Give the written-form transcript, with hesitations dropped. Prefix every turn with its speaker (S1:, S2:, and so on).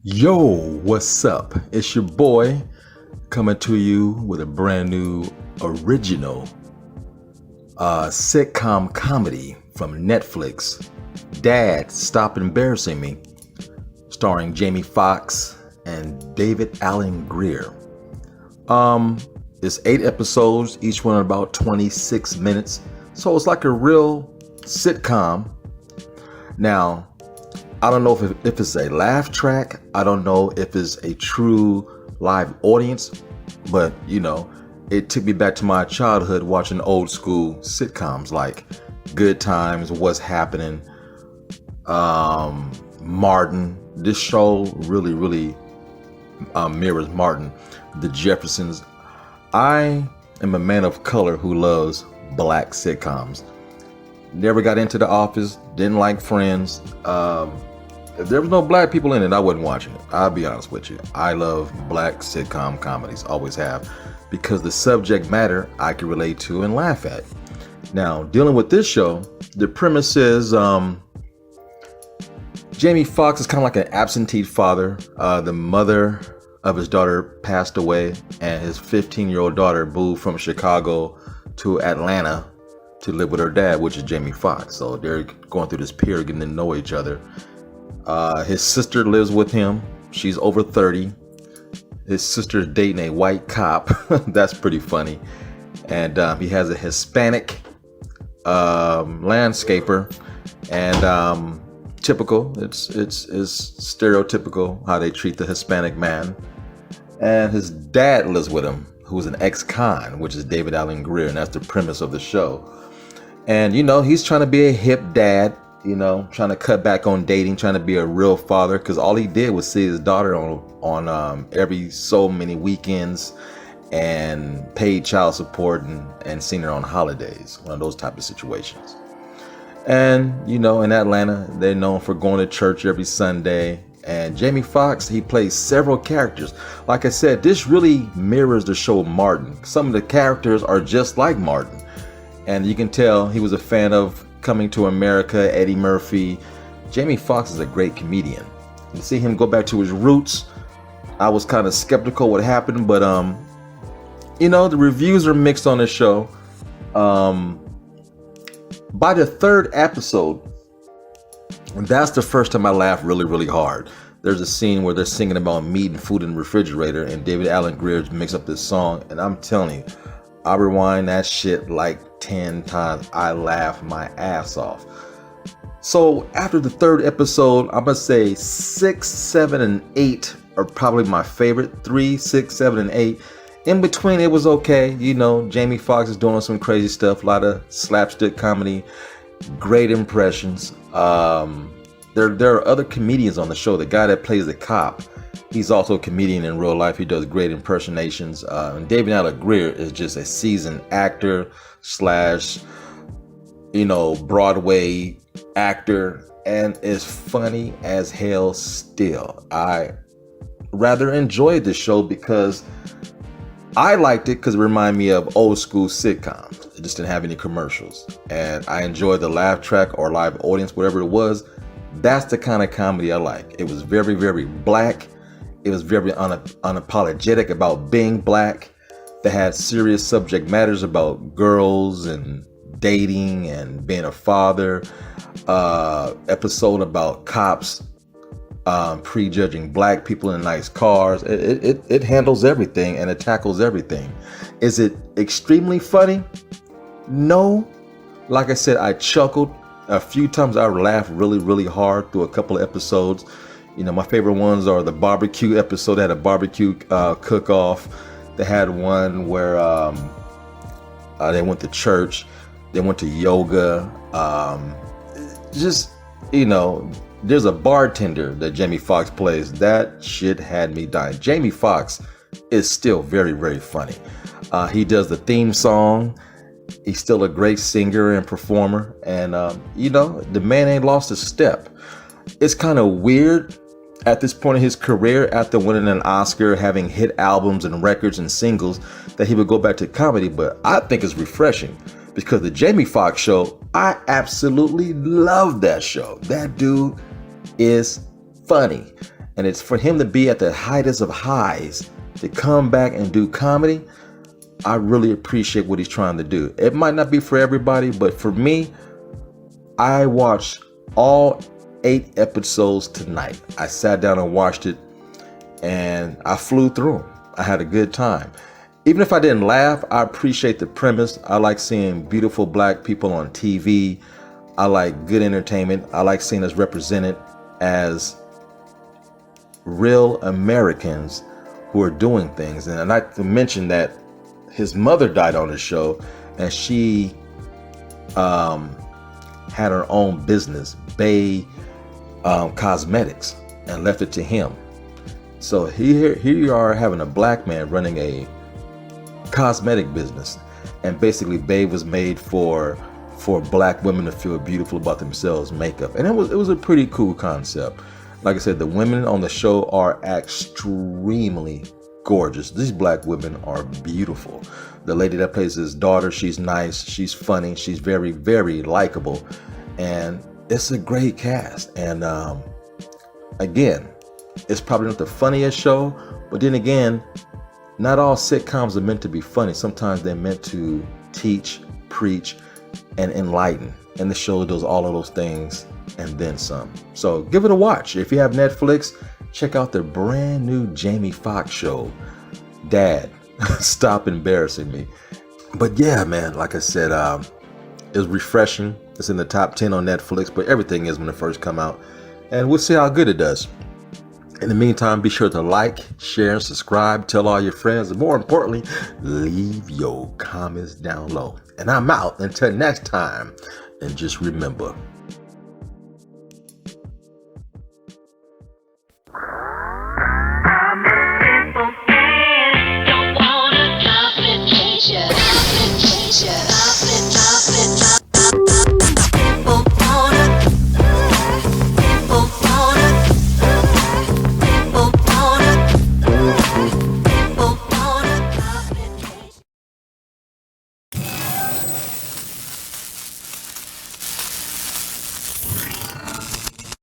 S1: Yo, what's up? It's your boy coming to you with a brand new original sitcom comedy from Netflix. Dad, Stop Embarrassing Me, starring Jamie Foxx and David Allen Greer. It's 8 episodes, each one about 26 minutes. So it's like a real sitcom. Now, I don't know if it's a laugh track. I don't know if it's a true live audience, but it took me back to my childhood watching old school sitcoms like Good Times, What's Happening, Martin. This show really mirrors Martin, the Jeffersons. I am a man of color who loves black sitcoms. Never got into The Office, didn't like Friends. If there was no black people in it, I wasn't watching it. I'll be honest with you. I love black sitcom comedies, always have, because the subject matter I can relate to and laugh at. Now, dealing with this show, the premise is Jamie Foxx is kind of like an absentee father. The mother of his daughter passed away, and his 15-year-old daughter moved from Chicago to Atlanta to live with her dad, which is Jamie Foxx. So they're going through this period, getting to know each other. His sister lives with him. She's over 30. His sister's dating a white cop. That's pretty funny. And he has a Hispanic landscaper. And typical, it's stereotypical how they treat the Hispanic man. And his dad lives with him, who's an ex-con, which is David Allen Greer, and that's the premise of the show. And he's trying to be a hip dad. Trying to cut back on dating, trying to be a real father, because all he did was see his daughter on every so many weekends and paid child support and seen her on holidays, one of those type of situations. And, in Atlanta, they're known for going to church every Sunday. And Jamie Foxx, he plays several characters. Like I said, this really mirrors the show Martin. Some of the characters are just like Martin. And you can tell he was a fan of Coming to America, Eddie Murphy. Jamie Foxx is a great comedian. To see him go back to his roots, I was kind of skeptical what happened, but the reviews are mixed on this show. By the 3rd episode, that's the first time I laughed really hard. There's a scene where they're singing about meat and food in the refrigerator, and David Allen Greer makes up this song, and I'm telling you, I rewind that shit like 10 times. I laugh my ass off. So after the 3rd episode, I'm gonna say 6, 7, and 8 are probably my favorite. 3, 6, 7, and 8. In between, it was okay. Jamie Foxx is doing some crazy stuff, a lot of slapstick comedy, great impressions. There are other comedians on the show. The guy that plays the cop, he's also a comedian in real life. He does great impersonations. And David Allen Greer is just a seasoned actor / Broadway actor, and is funny as hell still. I rather enjoyed the show because I liked it because it reminded me of old school sitcoms. It just didn't have any commercials. And I enjoyed the laugh track or live audience, whatever it was. That's the kind of comedy I like. It was very black. It was very unapologetic about being black. They had serious subject matters about girls and dating and being a father. Episode about cops prejudging black people in nice cars. It handles everything and it tackles everything. Is it extremely funny? No. Like I said, I chuckled a few times. I laughed really hard through a couple of episodes. My favorite ones are the barbecue episode. They had a barbecue cook-off. They had one where they went to church. They went to yoga. There's a bartender that Jamie Foxx plays. That shit had me dying. Jamie Foxx is still very funny. He does the theme song. He's still a great singer and performer. And, the man ain't lost a step. It's kind of weird at this point in his career, after winning an Oscar, having hit albums and records and singles, that he would go back to comedy. But I think it's refreshing because the Jamie Foxx show, I absolutely love that show. That dude is funny. And it's for him to be at the highest of highs, to come back and do comedy. I really appreciate what he's trying to do. It might not be for everybody, but for me, I watched all 8 episodes tonight. I sat down and watched it, and I flew through them. I had a good time. Even if I didn't laugh, I appreciate the premise. I like seeing beautiful black people on TV. I like good entertainment. I like seeing us represented as real Americans who are doing things. And I'd like to mention that his mother died on the show, and she had her own business, Bay Cosmetics, and left it to him. So here you are having a black man running a cosmetic business, and basically Babe was made for black women to feel beautiful about themselves, makeup, and it was a pretty cool concept. Like I said, the women on the show are extremely gorgeous. These black women are beautiful. The lady that plays his daughter, she's nice, she's funny, she's very, very likable, and it's a great cast. And again, it's probably not the funniest show, but then again, not all sitcoms are meant to be funny. Sometimes they're meant to teach, preach, and enlighten. And the show does all of those things and then some. So give it a watch. If you have Netflix, check out the brand new Jamie Foxx show, Dad, Stop Embarrassing Me. But yeah, man, like I said, it was refreshing. It's in the top 10 on Netflix, but everything is when it first come out. And we'll see how good it does. In the meantime, be sure to like, share, and subscribe. Tell all your friends. And more importantly, leave your comments down low. And I'm out until next time. And just remember,